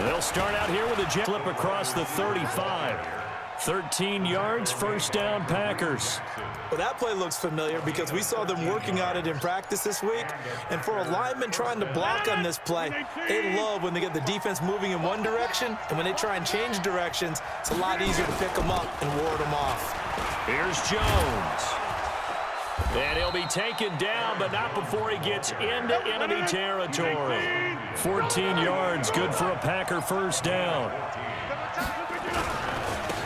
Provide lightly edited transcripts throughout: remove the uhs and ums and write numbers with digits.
They'll start out here with a jet flip across the 35. 13 yards, first down, Packers. Well, that play looks familiar because we saw them working on it in practice this week. And for a lineman trying to block on this play, they love when they get the defense moving in one direction, and when they try and change directions, it's a lot easier to pick them up and ward them off. Here's Jones. And he'll be taken down, but not before he gets into enemy territory. 14 yards, good for a Packer first down.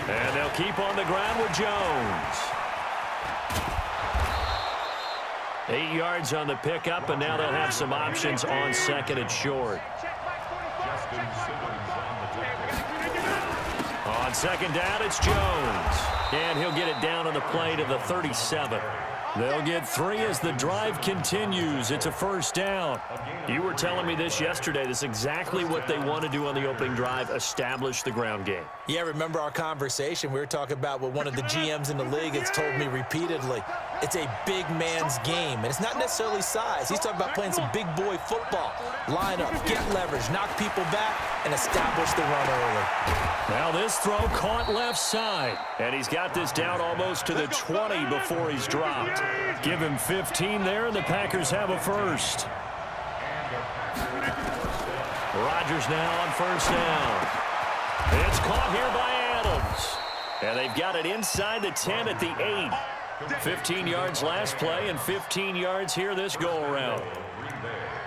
And they'll keep on the ground with Jones. 8 yards on the pickup, and now they'll have some options on second and short. On second down, it's Jones. And he'll get it down on the play to the 37. They'll get 3 as the drive continues. It's a first down. You were telling me this yesterday. This is exactly what they want to do on the opening drive, establish the ground game. Yeah, remember our conversation. We were talking about what one of the GMs in the league has told me repeatedly. It's a big man's game, and it's not necessarily size. He's talking about playing some big boy football. Line up, get leverage, knock people back, and establish the run early. Now this throw caught left side, and he's got this down almost to the 20 before he's dropped. Give him 15 there, and the Packers have a first. Rodgers now on first down. It's caught here by Adams. And they've got it inside the 10 at the 8. 15 yards last play and 15 yards here this go-around.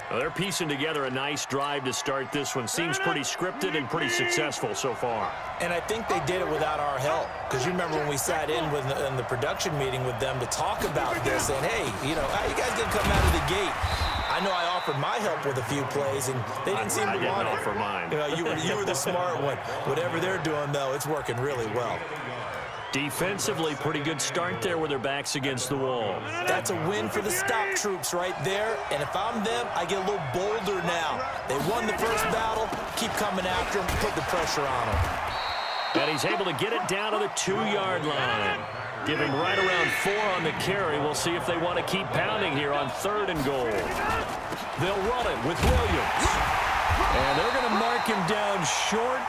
Well, they're piecing together a nice drive to start this one. Seems pretty scripted and pretty successful so far. And I think they did it without our help. Because you remember when we sat in the production meeting with them to talk about this, saying, hey, you know, how you guys going to come out of the gate? I know I offered my help with a few plays, and they didn't seem to want it. I didn't offer mine. You know, you were the smart one. Whatever they're doing, though, it's working really well. Defensively, pretty good start there with their backs against the wall. That's a win for the stop troops right there. And if I'm them, I get a little bolder now. They won the first battle. Keep coming after them. Put the pressure on them. And he's able to get it down to the 2-yard line. Giving right around 4 on the carry. We'll see if they want to keep pounding here on 3rd and goal. They'll run it with Williams. And they're going to mark him down short,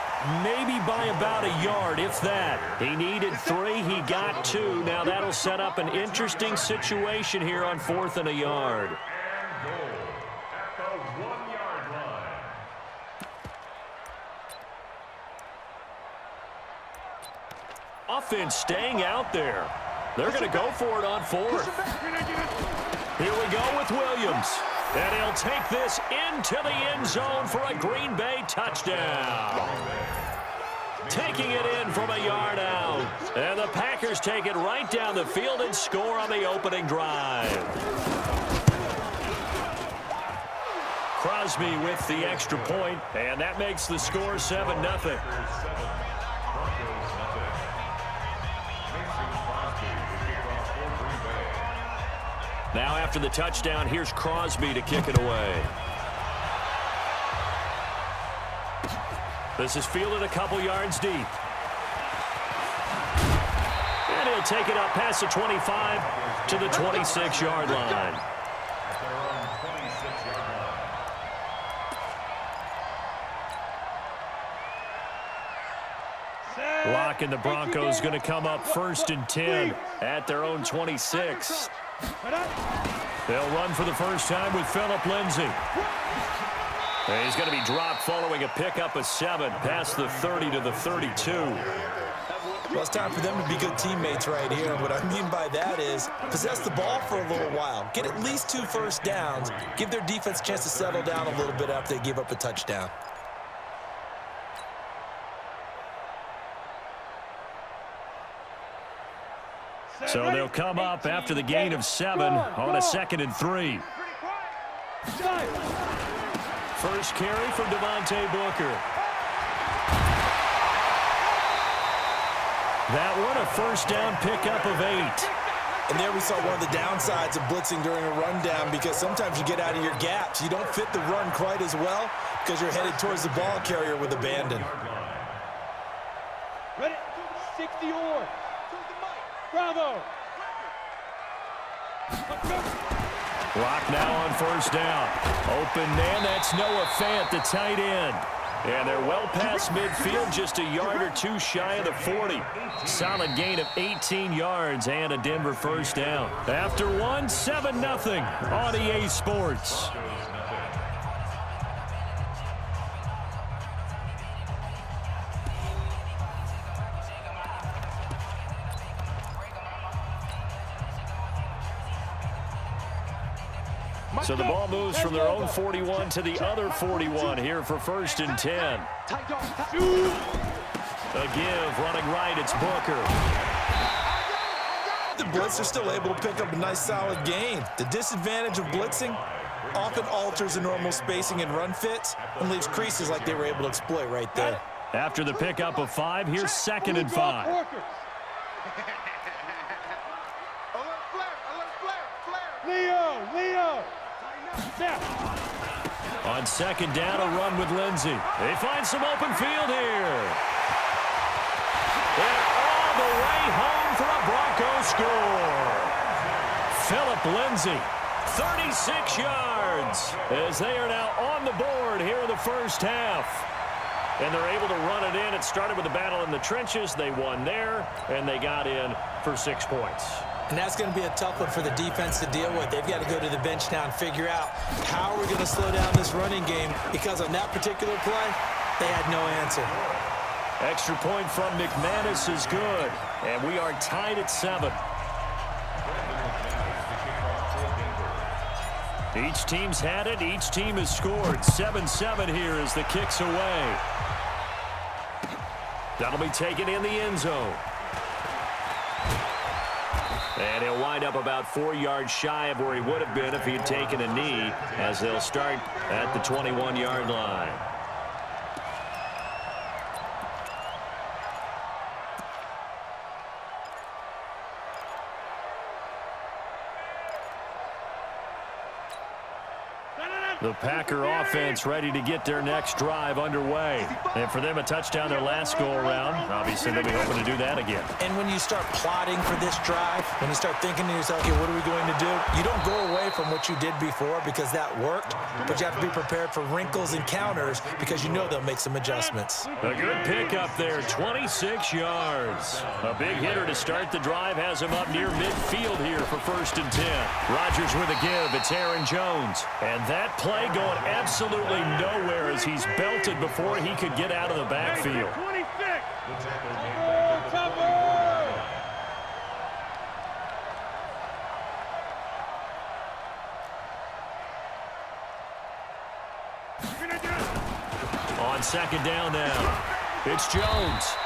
maybe by about a yard, if that. He needed 3. He got 2. Now that'll set up an interesting situation here on 4th and a yard. Offense staying out there. They're going to go for it on 4th. Here we go with Williams. And he'll take this into the end zone for a Green Bay touchdown. Taking it in from a yard out. And the Packers take it right down the field and score on the opening drive. Crosby with the extra point, and that makes the score 7-0. Now after the touchdown, here's Crosby to kick it away. This is fielded a couple yards deep. And he'll take it up past the 25 to the 26-yard line. Lock and the Broncos going to come up 1st and 10 at their own 26. They'll run for the first time with Phillip Lindsay. And he's going to be dropped following a pickup of 7 past the 30 to the 32. Well, it's time for them to be good teammates right here. What I mean by that is possess the ball for a little while. Get at least 2 first downs. Give their defense a chance to settle down a little bit after they give up a touchdown. So they'll come up after the gain of 7 on a 2nd and 3. First carry for Devontae Booker. That one a first down pickup of 8. And there we saw one of the downsides of blitzing during a rundown, because sometimes you get out of your gaps. You don't fit the run quite as well because you're headed towards the ball carrier with abandon. Ready? 60 or. Bravo. Lock now on first down. Open man, that's Noah Fant, the tight end. And they're well past midfield, just a yard or two shy of the 40. Solid gain of 18 yards and a Denver first down. After one, 7-0 on EA Sports. So the ball moves from their own 41 to the other 41 here for 1st and 10. A give running right, it's Booker. The blitz are still able to pick up a nice solid gain. The disadvantage of blitzing often alters the normal spacing and run fits and leaves creases like they were able to exploit right there. After the pickup of 5, here's 2nd and 5. Leo! On 2nd down, a run with Lindsey. They find some open field here. And all the way home for a Broncos score. Phillip Lindsey, 36 yards, as they are now on the board here in the first half. And they're able to run it in. It started with a battle in the trenches. They won there, and they got in for 6 points. And that's going to be a tough one for the defense to deal with. They've got to go to the bench now and figure out how we're going to slow down this running game, because on that particular play, they had no answer. Extra point from McManus is good, and we are tied at 7. Each team's had it. Each team has scored. 7-7 here as the kick's away. That'll be taken in the end zone. And he'll wind up about 4 yards shy of where he would have been if he had taken a knee, as they'll start at the 21-yard line. The Packer offense ready to get their next drive underway. And for them, a touchdown their last go-around. Obviously, they'll be hoping to do that again. And when you start plotting for this drive, when you start thinking to yourself, okay, what are we going to do? You don't go away from what you did before because that worked, but you have to be prepared for wrinkles and counters because you know they'll make some adjustments. A good pickup there, 26 yards. A big hitter to start the drive has him up near midfield here for 1st and 10. Rodgers with a give. It's Aaron Jones. And that play going absolutely nowhere as he's belted before he could get out of the backfield. 26. On 2nd down now, it's Jones.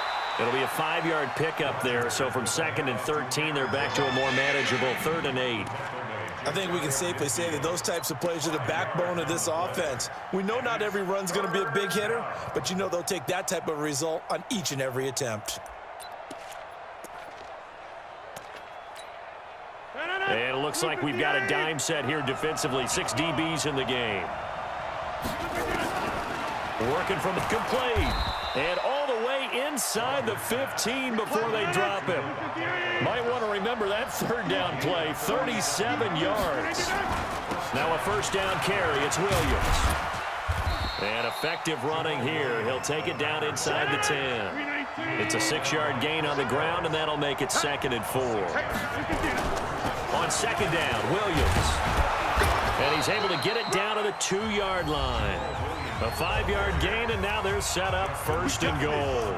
It'll be a 5-yard pickup there, so from 2nd and 13, they're back to a more manageable 3rd and 8. I think we can safely say that those types of plays are the backbone of this offense. We know not every run's going to be a big hitter, but you know they'll take that type of result on each and every attempt. And it looks like we've got a dime set here defensively. 6 DBs in the game. Working from a good play. And all the way inside the 15 before they drop him. Might want to remember that 3rd down play, 37 yards. Now a 1st down carry, it's Williams. And effective running here. He'll take it down inside the 10. It's a 6-yard gain on the ground, and that'll make it 2nd and 4. On 2nd down, Williams. And he's able to get it down to the 2-yard line. A 5-yard gain, and now they're set up 1st and goal.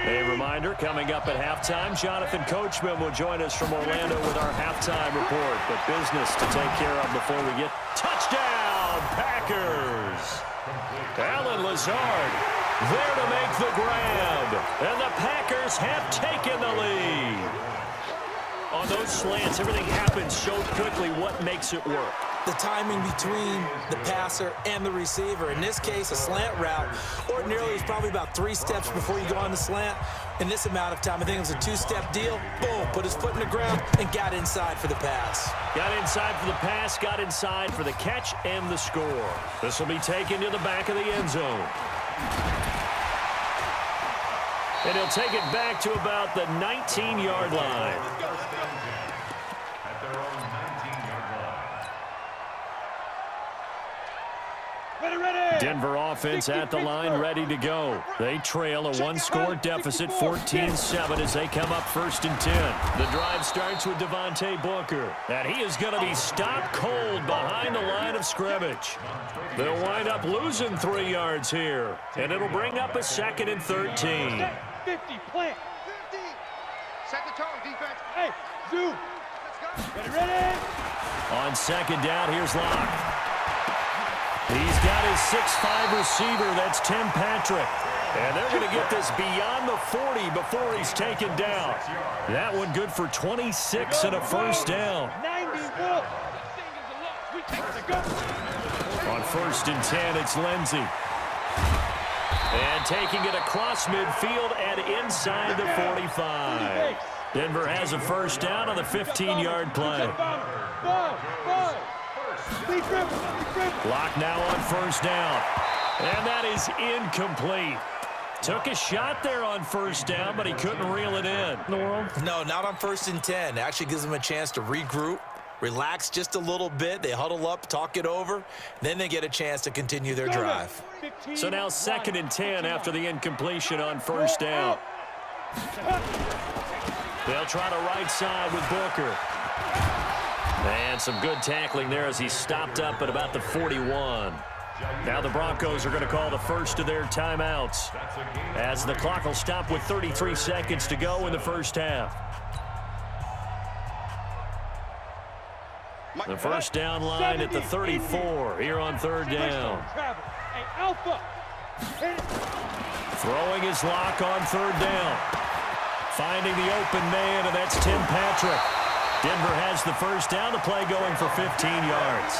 A reminder, coming up at halftime, Jonathan Coachman will join us from Orlando with our halftime report. But business to take care of before we get touchdown, Packers. Alan Lazard there to make the grab. And the Packers have taken the lead. On those slants, everything happens so quickly. What makes it work? The timing between the passer and the receiver. In this case, a slant route. Ordinarily, it's probably about 3 steps before you go on the slant. In this amount of time, I think it was a 2-step deal. Boom, put his foot in the ground and got inside for the pass. Got inside for the pass, got inside for the catch and the score. This will be taken to the back of the end zone. And he'll take it back to about the 19-yard line. Denver offense at the line, ready to go. They trail a one-score deficit, 14-7, as they come up 1st and 10. The drive starts with Devontae Booker, and he is going to be stopped cold behind the line of scrimmage. They'll wind up losing 3 yards here, and it'll bring up a 2nd and 13. 50, plant. 50. Set the tone, defense. Hey, zoom. Let's go. Ready? On 2nd down, here's Locke. He's got his 6'5" receiver. That's Tim Patrick. And they're going to get this beyond the 40 before he's taken down. That one good for 26 and a 1st down. 91. On 1st and 10, it's Lindsey. And taking it across midfield and inside the 45. Denver has a 1st down on the 15-yard play. Block now on 1st down. And that is incomplete. Took a shot there on 1st down, but he couldn't reel it in. No, not on 1st and 10. Actually gives them a chance to regroup, relax just a little bit. They huddle up, talk it over. Then they get a chance to continue their drive. So now 2nd and 10 after the incompletion on 1st down. They'll try to right side with Booker. And some good tackling there as he stopped up at about the 41. Now the Broncos are going to call the first of their timeouts as the clock will stop with 33 seconds to go in the 1st half. The 1st down line at the 34 here on 3rd down. Throwing his lock on 3rd down. Finding the open man, and that's Tim Patrick. Denver has the 1st down, the play going for 15 yards.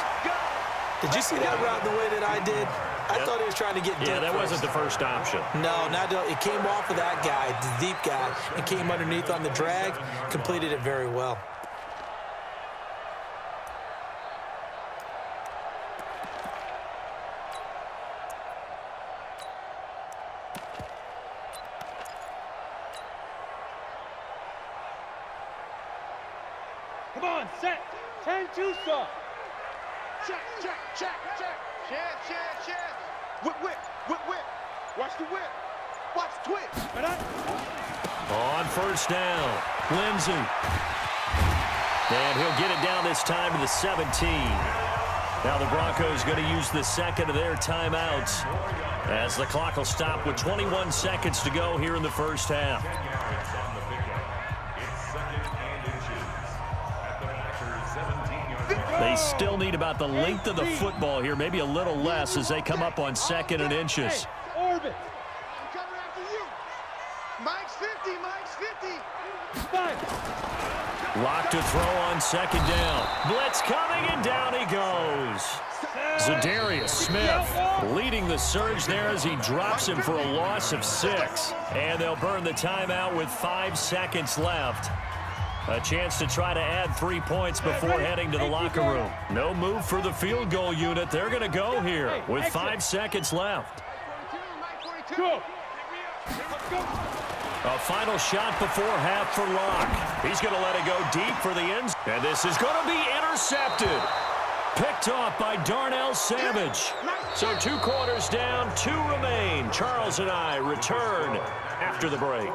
Did you see that route the way that I did? I thought he was trying to get deep. Yeah, that wasn't the first option. No, it came off of that guy, the deep guy, and came underneath on the drag, completed it very well. Come on, set. 10-2, sir. Check, check, check, check. Chance. Whip. Watch the whip. Watch the twist. On 1st down, Lindsey. And he'll get it down this time to the 17. Now the Broncos going to use the 2nd of their timeouts as the clock will stop with 21 seconds to go here in the 1st half. They still need about the length of the football here, maybe a little less as they come up on 2nd and inches. Orbit. I'm coming after you. Mike's 50. Lock to throw on 2nd down. Blitz coming, and down he goes. Zadarius Smith leading the surge there as he drops him for a loss of 6. And they'll burn the timeout with 5 seconds left. A chance to try to add 3 points before heading to the locker room. No move for the field goal unit. They're going to go here with 5 seconds left. Go. A final shot before half for Locke. He's going to let it go deep for the end. And this is going to be intercepted. Picked off by Darnell Savage. So 2 quarters down, 2 remain. Charles and I return after the break.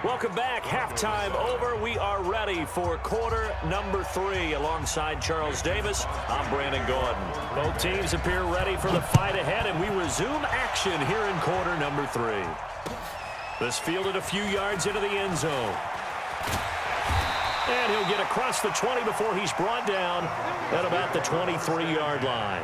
Welcome back. Halftime over. We are ready for quarter number 3. Alongside Charles Davis, I'm Brandon Gordon. Both teams appear ready for the fight ahead, and we resume action here in quarter number 3. This fielded a few yards into the end zone. And he'll get across the 20 before he's brought down at about the 23-yard line.